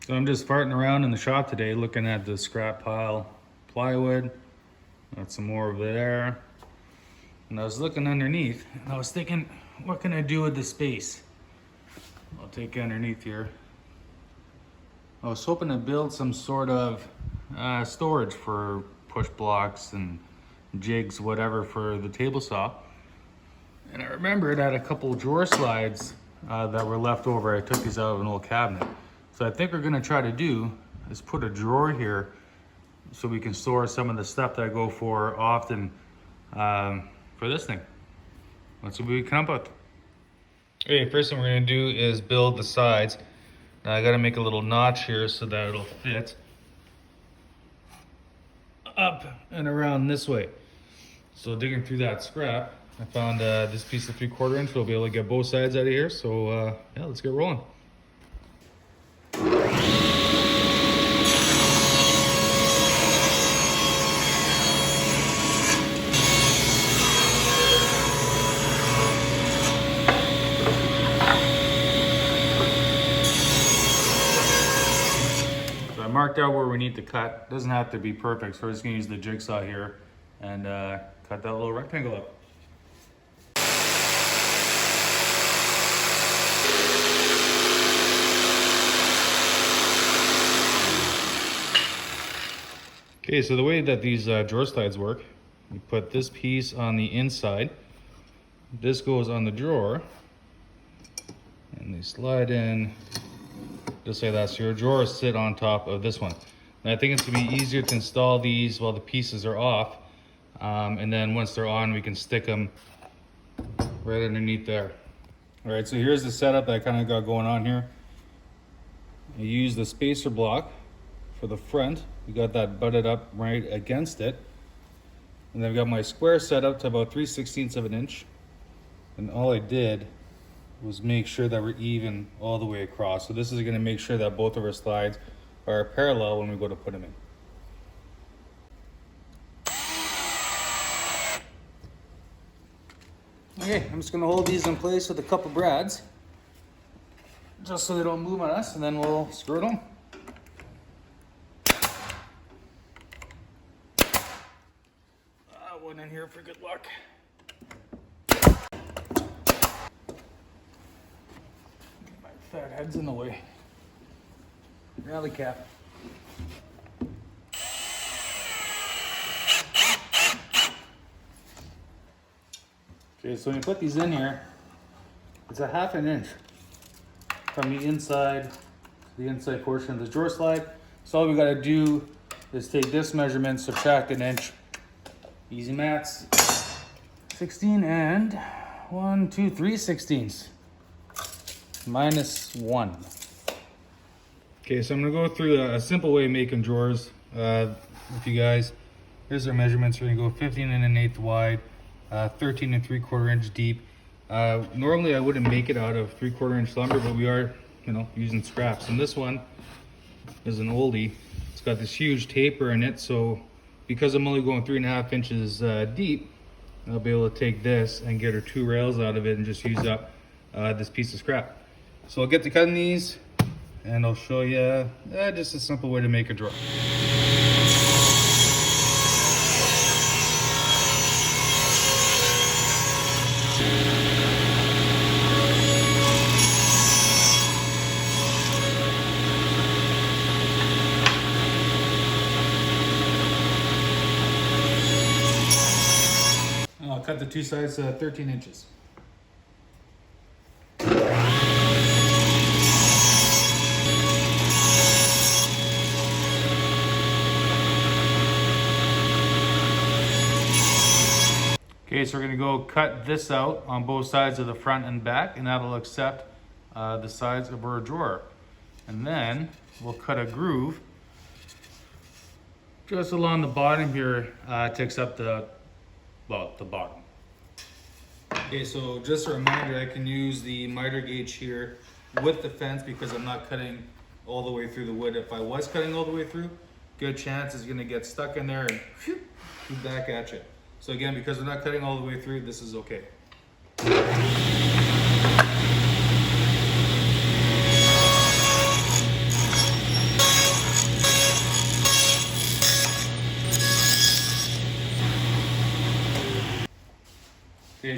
So I'm just farting around in the shop today looking at the scrap pile plywood. Got some more over there. And I was looking underneath and I was thinking, what can I do with the space? I'll take you underneath here. I was hoping to build some sort of storage for push blocks and jigs, whatever, for the table saw. And I remembered I had a couple drawer slides that were left over. I took these out of an old cabinet. So I think we're gonna try to do is put a drawer here so we can store some of the stuff that I go for often for this thing. Let's see what we come up with. Okay, first thing we're gonna do is build the sides. Now I gotta make a little notch here so that it'll fit up and around this way. So digging through that scrap, I found this piece of 3/4 inch. We'll be able to get both sides out of here. So yeah, let's get rolling. So I marked out where we need to cut. It doesn't have to be perfect, so we're just gonna use the jigsaw here and cut that little rectangle up. Okay, so the way that these drawer slides work, you put this piece on the inside, this goes on the drawer, and they slide in just like that. So your drawers sit on top of this one. And I think it's gonna be easier to install these while the pieces are off, and then once they're on, we can stick them right underneath there. All right, so here's the setup that I kind of got going on here. I use the spacer block for the front. We got that butted up right against it. And then I've got my square set up to about 3/16 of an inch. And all I did was make sure that we're even all the way across. So this is gonna make sure that both of our slides are parallel when we go to put them in. Okay, I'm just gonna hold these in place with a couple brads, just so they don't move on us, and then we'll screw it on. One in here for good luck. My fat head's in the way. Rally cap. Okay, so when you put these in here, it's a 1/2 inch from the inside to the inside portion of the drawer slide. So all we gotta do is take this measurement, subtract 1 inch. Easy maths. 16 and 1, 2, 3/16 minus 1. Okay, so I'm gonna go through a simple way of making drawers with you guys. Here's our measurements. We're gonna go 15 1/8 wide, 13 3/4 inch deep. Normally I wouldn't make it out of 3/4 inch lumber, but we are, using scraps. And this one is an oldie. It's got this huge taper in it, so because I'm only going 3.5 inches deep, I'll be able to take this and get her 2 rails out of it and just use up this piece of scrap. So I'll get to cutting these and I'll show you just a simple way to make a drawer. I'll cut the 2 sides 13 inches. Okay, so we're gonna go cut this out on both sides of the front and back, and that'll accept the sides of our drawer. And then we'll cut a groove just along the bottom here to accept the bottom. Okay, so just a reminder, I can use the miter gauge here with the fence because I'm not cutting all the way through the wood. If I was cutting all the way through, good chance it's gonna get stuck in there and whew, back at you. So again, because we're not cutting all the way through, this is okay.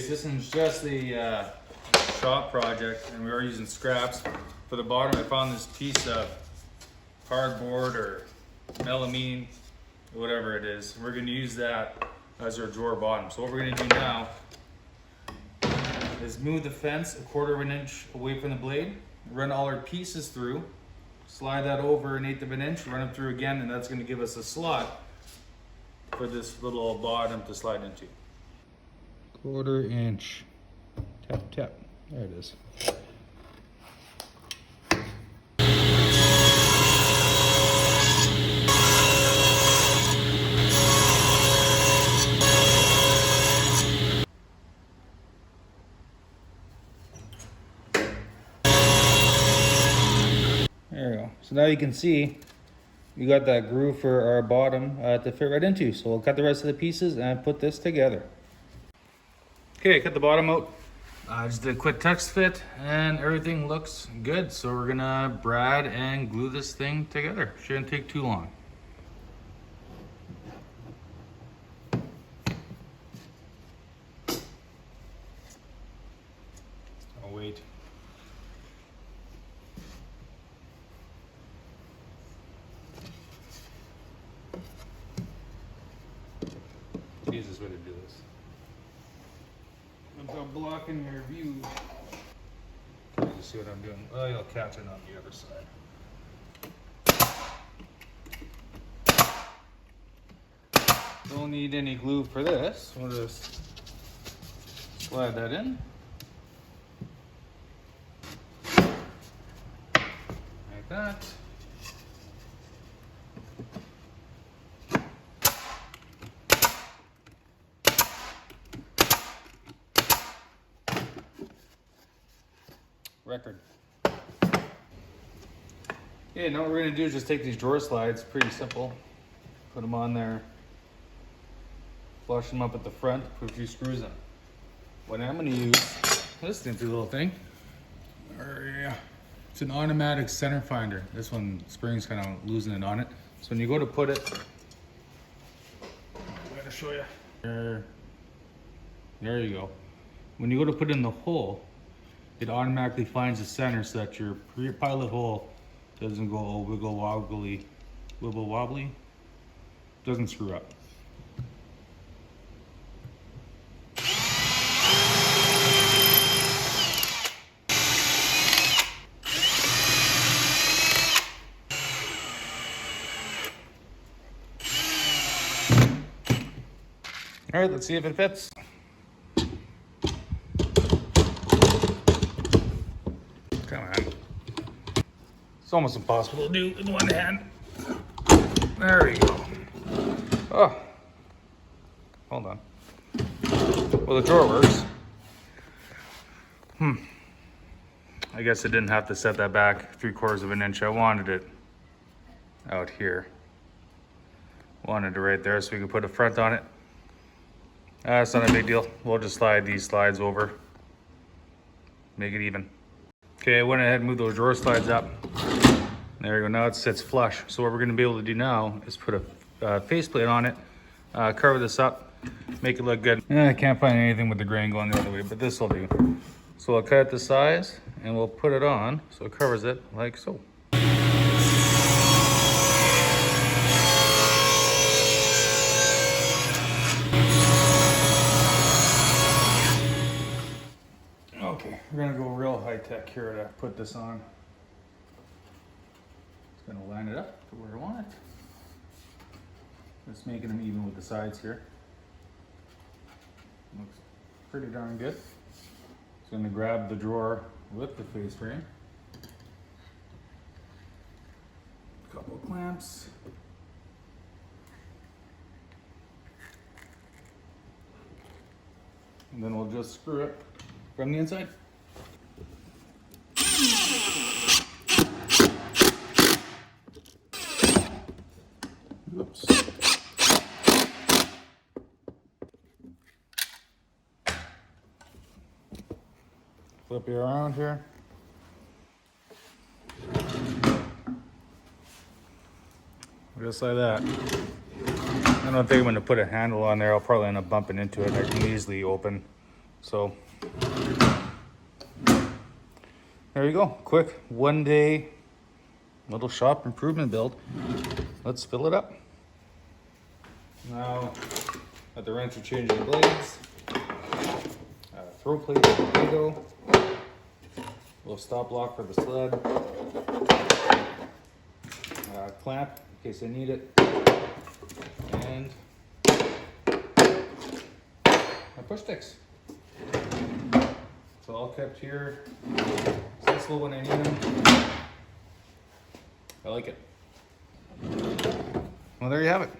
Okay, so this one's just the shop project, and we are using scraps. For the bottom, I found this piece of cardboard or melamine, whatever it is. We're gonna use that as our drawer bottom. So what we're gonna do now is move the fence 1/4 of an inch away from the blade, run all our pieces through, slide that over 1/8 of an inch, run it through again, and that's gonna give us a slot for this little bottom to slide into. 1/4 inch. Tap, tap. There it is. There we go. So now you can see we got that groove for our bottom to fit right into. So we'll cut the rest of the pieces and put this together. Okay, cut the bottom out. I just did a quick text fit and everything looks good. So we're gonna brad and glue this thing together. Shouldn't take too long. I'll wait. Easiest way to do this. Without blocking your view. You see what I'm doing? Oh, you'll catch it on the other side. Don't need any glue for this. We'll just slide that in. Like that. Record. Okay, now what we're gonna do is just take these drawer slides, pretty simple. Put them on there, flush them up at the front, put a few screws in. What I'm gonna use, this nifty little thing, it's an automatic center finder. This one, spring's kind of losing it on it. So when you go to put it, I'm gonna show you. There you go. When you go to put in the hole, it automatically finds the center so that your pilot hole doesn't go all wiggle wobbly, doesn't screw up. All right, let's see if it fits. Come on. It's almost impossible to do with one hand. There we go. Oh, hold on. Well, the drawer works. I guess I didn't have to set that back 3/4 of an inch. I wanted it out here. Wanted it right there so we could put a front on it. It's not a big deal. We'll just slide these slides over. Make it even. Okay, I went ahead and moved those drawer slides up. There we go, now it sits flush. So what we're gonna be able to do now is put a faceplate on it, cover this up, make it look good. I can't find anything with the grain going the other way, but this will do. So we'll cut it to size and we'll put it on so it covers it like so. Okay, we're gonna go real high tech here to put this on. Just gonna line it up to where I want it. Just making them even with the sides here. Looks pretty darn good. Just gonna grab the drawer with the face frame. A couple of clamps. And then we'll just screw it from the inside. Oops. Flip it around here. Just like that. I don't think I'm going to put a handle on there. I'll probably end up bumping into it. I can easily open So there you go. Quick 1 day little shop improvement build. Let's fill it up. Now at the wrench, we're changing the blades. Throw plate for the Lego. Little stop block for the sled. Clamp in case I need it. And my push sticks. So all kept here. Accessible when I need them. I like it. Well, there you have it.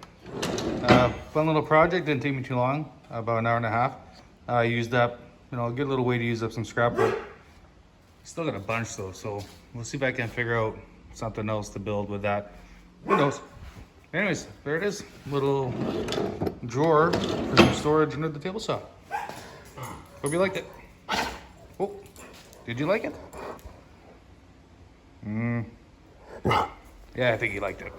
Fun little project, didn't take me too long, about an hour and a half. I used up, a good little way to use up some scrap wood. Still got a bunch though, so we'll see if I can figure out something else to build with that. Who knows? Anyways, there it is. Little drawer for some storage under the table saw. Hope you liked it. Oh, did you like it? Yeah, I think you liked it.